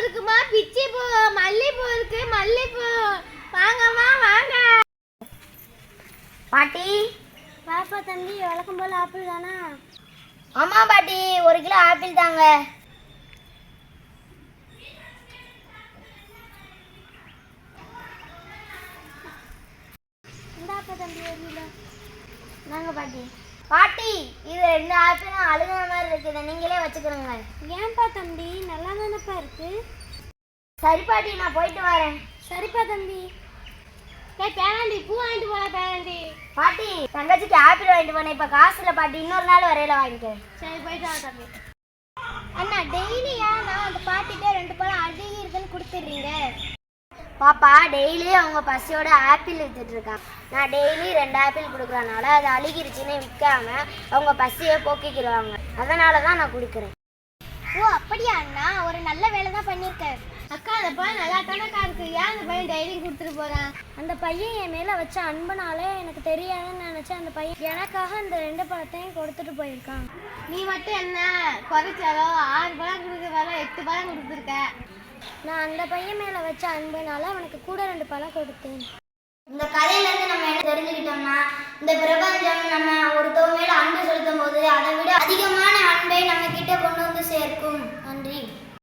இருக்குமா, பிச்சி பூ, மல்லிப்பூ இருக்கு, மல்லிப்பூ. வாங்கம்மா வாங்க. பாட்டி பாப்பா தம்பி, வழக்கம் போல ஆப்பிள் தானா? ஆமா பாட்டி, 1 கிலோ ஆப்பிள் தாங்க. இந்தாப்பா தம்பி 1 கிலோ. நாங்க பாட்டி. பாட்டி, இது 2 ஆப்பிளும் அழுகின மாதிரி இருக்குது, நீங்களே வச்சுக்கிறோங்க. ஏன்பா தம்பி, நல்லா தானப்பா இருக்கு. சரி பாட்டி, நான் போயிட்டு வரேன். சரிப்பா தம்பி. பேராண்டி, பூ வாங்கிட்டு போல பேராண்டி. பாட்டி, தங்கச்சிக்கு ஆப்பிள் வாங்கிட்டு போனேன், இப்ப காசு இல்லை பாட்டி, இன்னொரு நாள் வரையில வாங்கிக்கிறேன். சரி, போயிட்டு வா தம்பி. அண்ணா, டெய்லியா நான் அந்த பாட்டிகிட்ட 2 பழம் அழுகி இருக்குன்னு கொடுத்துட்றீங்க? பாப்பா, டெய்லி அவங்க பசியோட ஆப்பிள் வித்துட்டு இருக்காங்க. நான் டெய்லி 2 ஆப்பிள் கொடுக்குறனால அது அழுகிருச்சுன்னு விற்காம அவங்க பசியை போக்கிக்கிடுவாங்க. அதனால தான் நான் கொடுக்குறேன். ஓ அப்படியா அண்ணா, ஒரு நல்ல வேலை தான் பண்ணியிருக்கேன். அக்கா, அந்த பையன் நல்லா தானக்கா இருக்கு, ஏன் அந்த பையன் டெய்லியும் கொடுத்துட்டு போகிறான்? அந்த பையன் என் மேலே வச்ச அன்பனாலே எனக்கு தெரியாதுன்னு நினச்சேன். அந்த பையன் எனக்காக அந்த 2 பழத்தையும் கொடுத்துட்டு போயிருக்கான். நீ மட்டும் என்ன குறைச்சாலோ 6 பழம் கொடுக்குறதால 8 பழம் கொடுத்துருக்க. நான் அந்த பையன் மேலே வச்ச அன்பனால அவனுக்கு கூட 2 பழம் கொடுத்தேன். இந்த கதையிலேருந்து நம்ம என்ன தெரிஞ்சுக்கிட்டோம்னா, இந்த பிரபஞ்சம் நம்ம ஒருத்தவங்க மேலே அன்பு செலுத்தும் போது அதை விட அதிகமான அன்பை நம்ம கிட்ட கொண்டு வந்து சேர்க்கும். நன்றி.